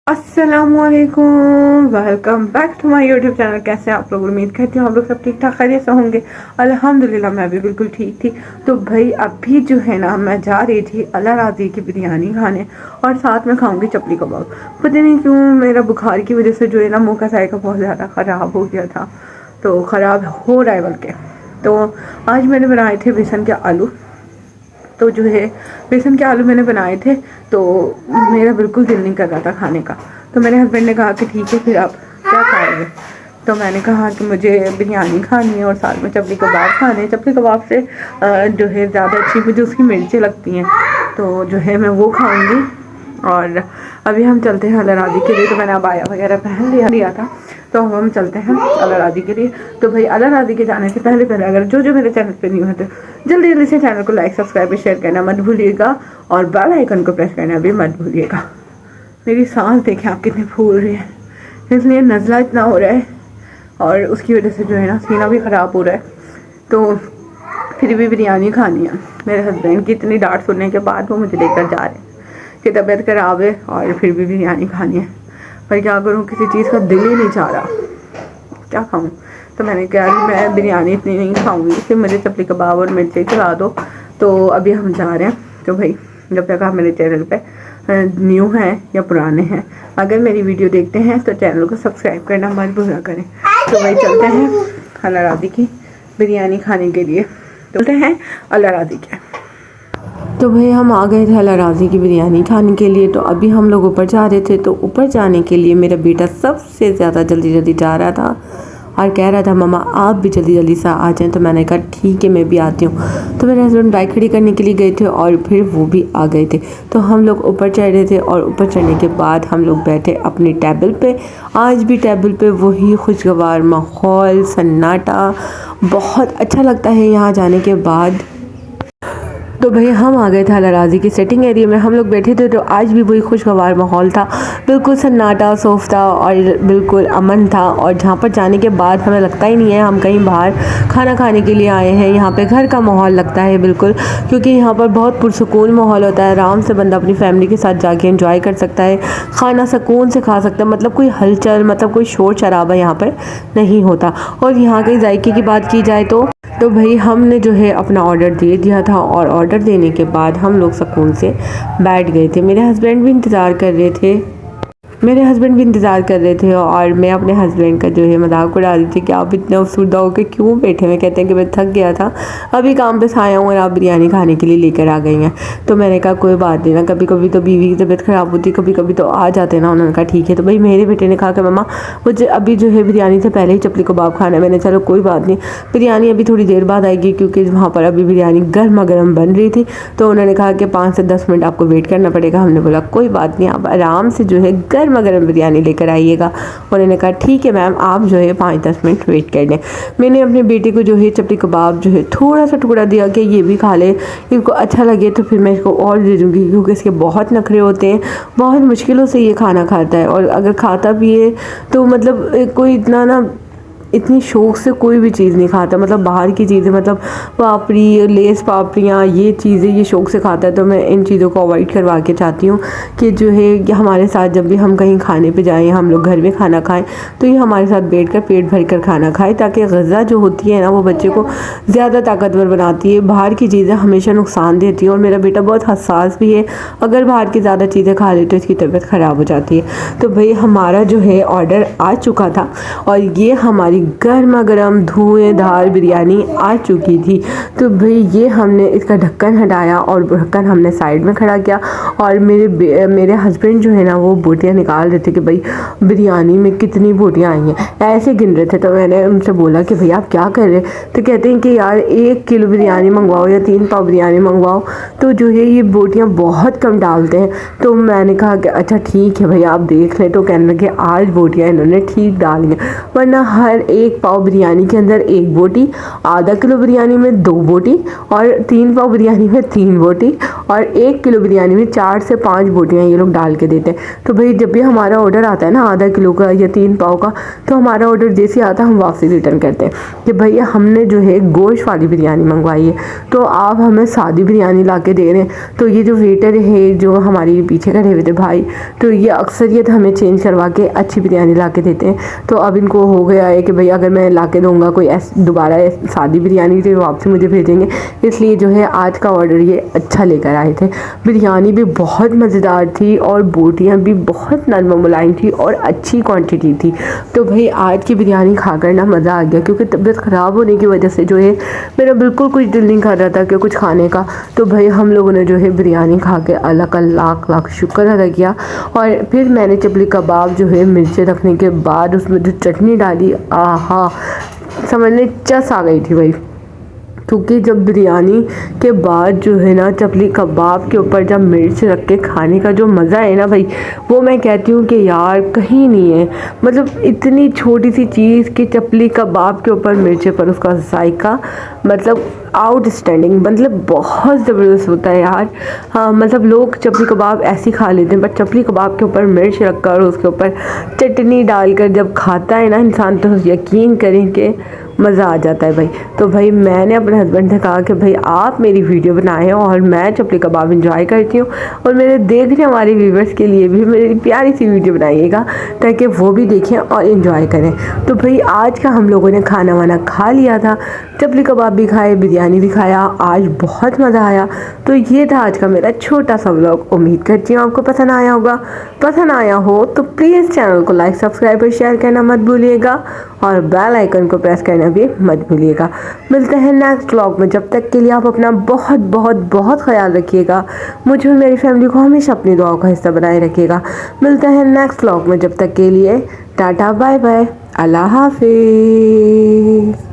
अस्सलामुअलैकुम, welcome back to my YouTube channel. कैसे हैं आप लोग? उम्मीद करती हूँ आप लोग सब ठीक ठाक खैरियत से होंगे। अल्हम्दुलिल्लाह मैं भी बिल्कुल ठीक थी। तो भाई अभी जो है ना, मैं जा रही थी अल्लाह राज़ी की बिरयानी खाने और साथ में खाऊंगी चपली कबाब। पता नहीं क्यों मेरा बुखार की वजह से जो है ना, मुँह का जायका बहुत ज़्यादा ख़राब हो गया था, तो ख़राब हो रहा है बल्कि। तो आज मैंने बनाए थे बेसन के आलू। तो जो है बेसन के आलू मैंने बनाए थे, तो मेरा बिल्कुल दिल नहीं कर रहा था खाने का। तो मेरे हस्बैंड ने कहा कि ठीक है, फिर आप क्या खाओगे? तो मैंने कहा कि मुझे बिरयानी खानी है और साथ में चपली कबाब खाने हैं। चपली कबाब से जो है ज़्यादा अच्छी मुझे उसकी मिर्चें लगती हैं, तो जो है मैं वो खाऊंगी। और अभी हम चलते हैं अल्लाह राज़ी के लिए। तो मैंने अबाया वगैरह पहन लिया था, तो हम चलते हैं अल्लाह राज़ी के लिए। तो भाई अल्लाह राज़ी के जाने से पहले अगर जो मेरे चैनल पे न्यू है तो जल्दी जल्दी से चैनल को लाइक सब्सक्राइब और शेयर करना मत भूलिएगा, और बेल आइकन को प्रेस करना भी मत भूलिएगा। मेरी सांस देखें आप कितनी फूल रही है, इसलिए नज़ला इतना हो रहा है और उसकी वजह से जो है ना सीना भी ख़राब हो रहा है। तो फिर भी बिरयानी खानी है। मेरे हस्बैंड की इतनी डांट सुनने के बाद वो मुझे लेकर जा रहे हैं कि तबीयत ख़राब है और फिर भी बिरयानी खानी है। पर क्या करूँ, किसी चीज़ का दिल ही नहीं चाह रहा, क्या खाऊँ। तो मैंने कहा कि मैं बिरयानी इतनी नहीं खाऊंगी, सिर्फ मुझे चपली कबाब और मिर्ची खिला दो। तो अभी हम जा रहे हैं। तो भाई जब तक आप मेरे चैनल पे न्यू हैं या पुराने हैं, अगर मेरी वीडियो देखते हैं तो चैनल को सब्सक्राइब करना मत भूला करें। तो भाई चलते हैं अल्लाह राज़ी की बिरयानी खाने के लिए। चलते हैं अल्लाह राज़ी के। तो भाई हम आ गए थे अल्लाह राज़ी की बिरयानी खाने के लिए। तो अभी हम लोग ऊपर जा रहे थे। तो ऊपर जाने के लिए मेरा बेटा सबसे ज़्यादा जल्दी जल्दी जा रहा था और कह रहा था मम्मा आप भी जल्दी जल्दी से आ जाएं। तो मैंने कहा ठीक है मैं भी आती हूँ। तो मेरे हस्बैंड बाइक खड़ी करने के लिए गए थे और फिर वो भी आ गए थे। तो हम लोग ऊपर चढ़ रहे थे और ऊपर चढ़ने के बाद हम लोग बैठे अपनी टेबल पे। आज भी टेबल पे वही खुशगवार माहौल, सन्नाटा, बहुत अच्छा लगता है यहाँ जाने के बाद। तो भाई हम आ गए थे अल्लाह राज़ी की सेटिंग एरिया में, हम लोग बैठे थे। तो आज भी वही खुशगवार माहौल था, बिल्कुल सन्नाटा, सौफ था और बिल्कुल अमन था। और जहाँ पर जाने के बाद हमें लगता ही नहीं है हम कहीं बाहर खाना खाने के लिए आए हैं। यहाँ पे घर का माहौल लगता है बिल्कुल, क्योंकि यहाँ पर बहुत पुरसुकून माहौल होता है। आराम से बंदा अपनी फैमिली के साथ जाके एंजॉय कर सकता है, खाना सुकून से खा सकता है। मतलब कोई हलचल, मतलब कोई शोर शराबा यहाँ पर नहीं होता। और यहाँ के जायके की बात की जाए तो भाई हमने जो है अपना ऑर्डर दे दिया था और ऑर्डर देने के बाद हम लोग सुकून से बैठ गए थे। मेरे हस्बैंड भी इंतज़ार कर रहे थे और मैं अपने हस्बैंड का जो है मजाक उड़ा रही थी कि आप इतने अफसरदा होकर क्यों बैठे हुए। कहते हैं कि मैं थक गया था, अभी काम पे से आया हूँ और आप बिरयानी खाने के लिए लेकर आ गई हैं। तो मैंने कहा कोई बात नहीं ना, कभी कभी तो बीवी की तबीयत ख़राब होती, कभी कभी तो आ जाते ना। उन्होंने कहा ठीक है। तो भाई मेरे बेटे ने कहा कि मम्मा मुझे अभी जो है बिरयानी से पहले ही चपली कबाब खाना है। मैंने चलो कोई बात नहीं, बिरयानी अभी थोड़ी देर बाद आएगी, क्योंकि वहाँ पर अभी बिरयानी गर्मा गर्म बन रही थी। तो उन्होंने कहा कि 5 से 10 मिनट आपको वेट करना पड़ेगा। हमने बोला कोई बात नहीं, आप आराम से जो है गर्मा गर्म बिरयानी लेकर आइएगा। उन्होंने कहा ठीक है मैम, आप जो है 5-10 मिनट वेट कर लें। मैंने अपने बेटे को जो है चपली कबाब जो है थोड़ा सा टुकड़ा दिया कि ये भी खा ले, इनको अच्छा लगे तो फिर मैं इसको और दे दूँगी, क्योंकि इसके बहुत नखरे होते हैं, बहुत मुश्किलों से ये खाना खाता है। और अगर खाता भी है तो मतलब कोई इतना ना, इतनी शौक़ से कोई भी चीज़ नहीं खाता। मतलब बाहर की चीज़ें, मतलब पापड़ी, लेस पापड़ियाँ, ये चीज़ें ये शौक़ से खाता है। तो मैं इन चीज़ों को अवॉइड करवा के चाहती हूँ कि जो है कि हमारे साथ जब भी हम कहीं खाने पे जाएं, हम लोग घर में खाना खाएं, तो ये हमारे साथ बैठकर पेट भर कर खाना खाए, ताकि ग़िज़ा जो होती है ना वो बच्चे को ज़्यादा ताकतवर बनाती है। बाहर की चीज़ें हमेशा नुकसान देती हैं और मेरा बेटा बहुत हसास भी है, अगर बाहर की ज़्यादा चीज़ें खा ले तो इसकी तबीयत ख़राब हो जाती है। तो भाई हमारा जो है ऑर्डर आ चुका था और ये हमारी गर्मा गर्म धुएंधार बिरयानी आ चुकी थी। तो भाई ये हमने इसका ढक्कन हटाया और ढक्कन हमने साइड में खड़ा किया। और मेरे हस्बैंड जो है ना वो बोटियाँ निकाल रहे थे कि भाई बिरयानी में कितनी बोटियाँ आई हैं, ऐसे गिन रहे थे। तो मैंने उनसे बोला कि भैया आप क्या कर रहे हैं? तो कहते हैं कि यार 1 किलो बिरयानी मंगवाओ या 3 पाव बिरयानी मंगवाओ, तो जो है ये बोटियाँ बहुत कम डालते हैं। तो मैंने कहा कि अच्छा ठीक है भैया आप देख लें। तो कहने लगे आज बोटियाँ इन्होंने ठीक डाली हैं, वरना हर 1 पाव बिरयानी के अंदर 1 बोटी, आधा किलो बिरयानी में 2 बोटी, और 3 पाव बिरयानी में 3 बोटी, और 1 किलो बिरयानी में 4 से 5 बोटियाँ ये लोग डाल के देते हैं। तो भाई जब भी हमारा ऑर्डर आता है ना आधा किलो का या 3 पाव का, तो हमारा ऑर्डर जैसे आता है हम वापसी रिटर्न करते हैं कि भैया हमने जो है गोश्त वाली बिरयानी मंगवाई है, तो आप हमें सादी बिरयानी ला के दे रहे हैं। तो ये जो वेटर है जो हमारी पीछे खड़े हुए थे भाई, तो ये अक्सरियत हमें चेंज करवा के अच्छी बिरयानी ला के देते हैं। तो अब इनको हो गया है कि भैया अगर मैं ला के दूँगा कोई दोबारा सादी बिरयानी तो वापसी मुझे भेजेंगे, इसलिए जो है आज का ऑर्डर ये अच्छा लेकर आए थे। बिरयानी भी बहुत मज़ेदार थी और बोटियाँ भी बहुत नरम मुलायम थी और अच्छी क्वांटिटी थी। तो भाई आज की बिरयानी खाकर ना मज़ा आ गया, क्योंकि तबीयत ख़राब होने की वजह से जो है मेरा बिल्कुल कुछ दिल नहीं कर रहा था कि कुछ खाने का। तो भाई हम लोगों ने जो है बिरयानी खा के अल्लाह का लाख लाख शुक्र अदा किया। और फिर मैंने चपली कबाब जो है मिर्चें रखने के बाद उसमें जो चटनी डाली, आहा समझने चस आ गई थी भाई। क्योंकि जब बिरयानी के बाद जो है ना चपली कबाब के ऊपर जब मिर्च रख के खाने का जो मज़ा है ना भाई, वो मैं कहती हूँ कि यार कहीं नहीं है। मतलब इतनी छोटी सी चीज़ कि चपली कबाब के ऊपर मिर्च पर उसका जायका मतलब आउटस्टैंडिंग, मतलब बहुत ज़बरदस्त होता है यार। हाँ मतलब लोग चपली कबाब ऐसे ही खा लेते हैं, बट चपली कबाब के ऊपर मिर्च रखकर उसके ऊपर चटनी डालकर जब खाता है ना इंसान, तो यकीन करें कि मज़ा आ जाता है भाई। तो भाई मैंने अपने हस्बैंड से कहा कि भाई आप मेरी वीडियो बनाएं और मैं चपली कबाब इंजॉय करती हूँ, और मेरे देखने वाले व्यूवर्स के लिए भी मेरी प्यारी सी वीडियो बनाइएगा ताकि वो भी देखें और इन्जॉय करें। तो भाई आज का हम लोगों ने खाना वाना खा लिया था, चपली कबाब भी खाए, बिरयानी भी खाया, आज बहुत मज़ा आया। तो ये था आज का मेरा छोटा सा व्लॉग। उम्मीद करती हूँ आपको पसंद आया होगा। पसंद आया हो तो प्लीज़ चैनल को लाइक सब्सक्राइब और शेयर करना मत भूलिएगा, और बेल आइकन को प्रेस करना भी मत भूलिएगा। मिलते हैं नेक्स्ट व्लॉग में, जब तक के लिए आप अपना बहुत बहुत बहुत ख्याल रखिएगा। मुझे और मेरी फैमिली को हमेशा अपनी दुआओं का हिस्सा बनाए रखिएगा। मिलते हैं नेक्स्ट व्लॉग में, जब तक के लिए टाटा बाय बाय, अल्लाह हाफिज़।